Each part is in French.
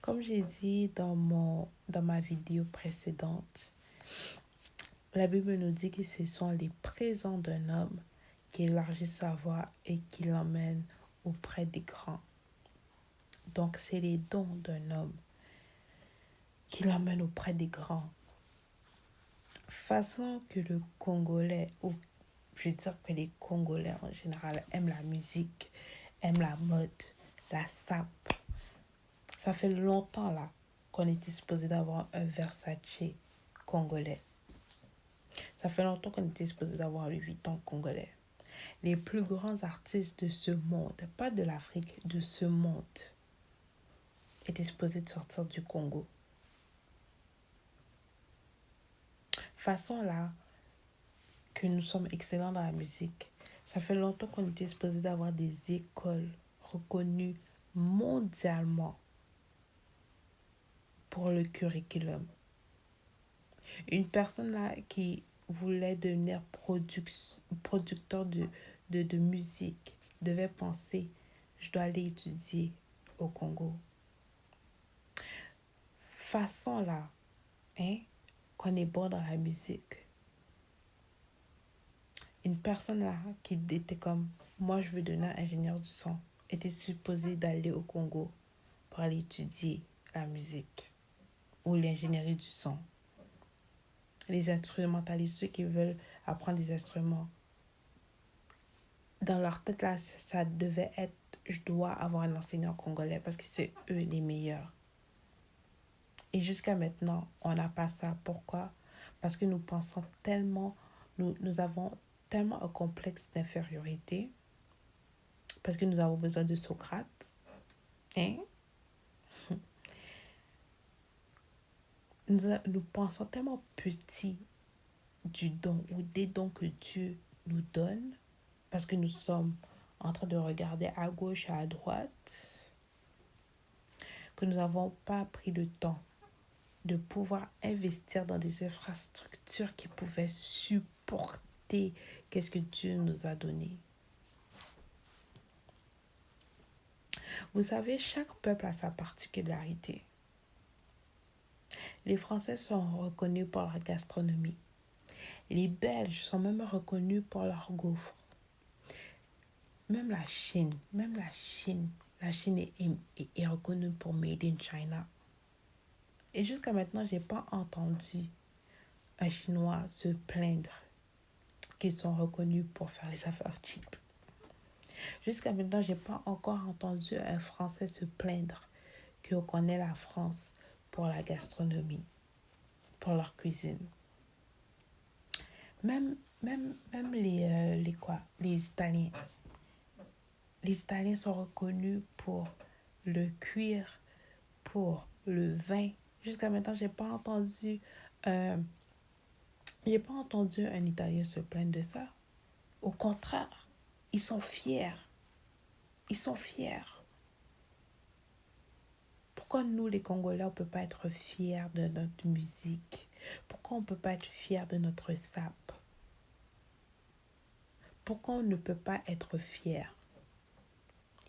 Comme j'ai dit dans ma vidéo précédente, la Bible nous dit que ce sont les présents d'un homme qui élargissent sa voix et qui l'emmènent auprès des grands. Donc, c'est les dons d'un homme qui l'emmènent auprès des grands. Façon que le Congolais, ou je veux dire que les Congolais en général, aiment la musique, aiment la mode, la sape. Ça fait longtemps là qu'on était supposé d'avoir un Versace congolais. Ça fait longtemps qu'on était supposé d'avoir un Louis Vuitton congolais. Les plus grands artistes de ce monde, pas de l'Afrique, de ce monde, étaient supposés de sortir du Congo. Façon là que nous sommes excellents dans la musique. Ça fait longtemps qu'on était supposé d'avoir des écoles reconnues mondialement pour le curriculum. Une personne là qui voulait devenir producteur de musique devait penser, je dois aller étudier au Congo. Façon là, qu'on est bon dans la musique. Une personne là qui était comme, moi je veux devenir ingénieur du son, était supposée d'aller au Congo pour aller étudier la musique ou l'ingénierie du son. Les instrumentalistes, ceux qui veulent apprendre des instruments, dans leur tête là, ça devait être, je dois avoir un enseignant congolais parce que c'est eux les meilleurs. Et jusqu'à maintenant, on n'a pas ça. Pourquoi? Parce que nous pensons tellement, nous avons tellement un complexe d'infériorité, parce que nous avons besoin de Socrate. Nous pensons tellement petit du don ou des dons que Dieu nous donne, parce que nous sommes en train de regarder à gauche, à droite, que nous n'avons pas pris le temps de pouvoir investir dans des infrastructures qui pouvaient supporter qu'est-ce que Dieu nous a donné. Vous savez, chaque peuple a sa particularité. Les Français sont reconnus pour leur gastronomie. Les Belges sont même reconnus pour leurs gaufres. Même la Chine est reconnue pour Made in China. Et jusqu'à maintenant, je n'ai pas entendu un Chinois se plaindre qu'ils sont reconnus pour faire les affaires cheap. Jusqu'à maintenant, je n'ai pas encore entendu un Français se plaindre qu'on connaît la France pour la gastronomie, pour leur cuisine. Même les Italiens. Les Italiens sont reconnus pour le cuir, pour le vin. Jusqu'à maintenant, j'ai pas entendu un Italien se plaindre de ça. Au contraire, ils sont fiers. Ils sont fiers. Pourquoi nous, les Congolais, on ne peut pas être fiers de notre musique? Pourquoi on ne peut pas être fiers de notre sape? Pourquoi on ne peut pas être fiers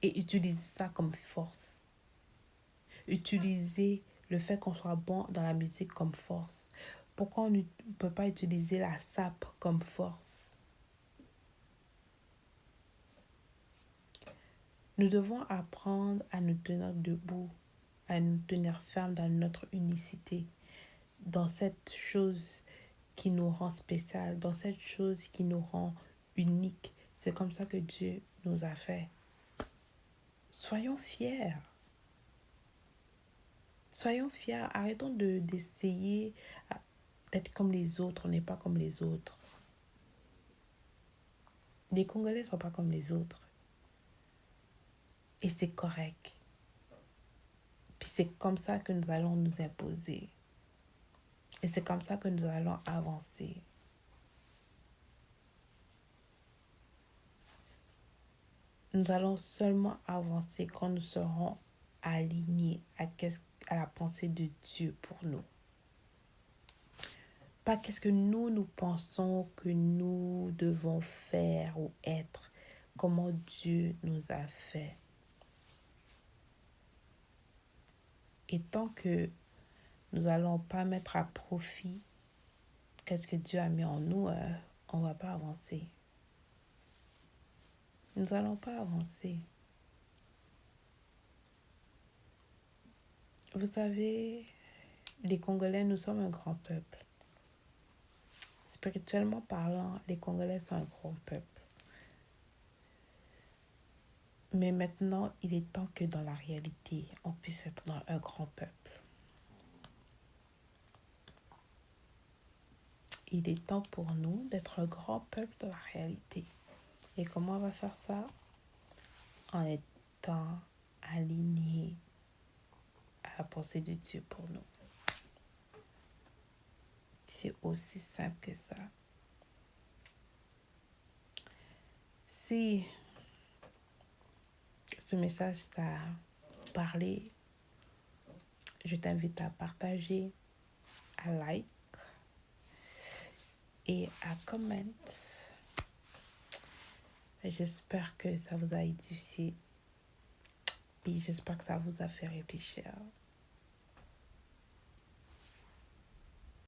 et utiliser ça comme force? Utiliser le fait qu'on soit bon dans la musique comme force. Pourquoi on ne peut pas utiliser la sape comme force? Nous devons apprendre à nous tenir debout, à nous tenir fermes dans notre unicité, dans cette chose qui nous rend spécial, dans cette chose qui nous rend unique. C'est comme ça que Dieu nous a fait. Soyons fiers. Soyons fiers. Arrêtons d'essayer d'être comme les autres. On n'est pas comme les autres. Les Congolais ne sont pas comme les autres. Et c'est correct. Puis c'est comme ça que nous allons nous imposer. Et c'est comme ça que nous allons avancer. Nous allons seulement avancer quand nous serons alignés à la pensée de Dieu pour nous. Pas qu'est-ce que nous pensons que nous devons faire ou être, comment Dieu nous a fait. Et tant que nous n'allons pas mettre à profit qu'est-ce que Dieu a mis en nous, on ne va pas avancer. Nous n'allons pas avancer. Vous savez, les Congolais, nous sommes un grand peuple. Spirituellement parlant, les Congolais sont un grand peuple. Mais maintenant, il est temps que dans la réalité, on puisse être un grand peuple. Il est temps pour nous d'être un grand peuple dans la réalité. Et comment on va faire ça? En étant aligné à la pensée de Dieu pour nous. C'est aussi simple que ça. Si ce message t'a parlé, je t'invite à partager, à like et à comment. J'espère que ça vous a édifié et j'espère que ça vous a fait réfléchir.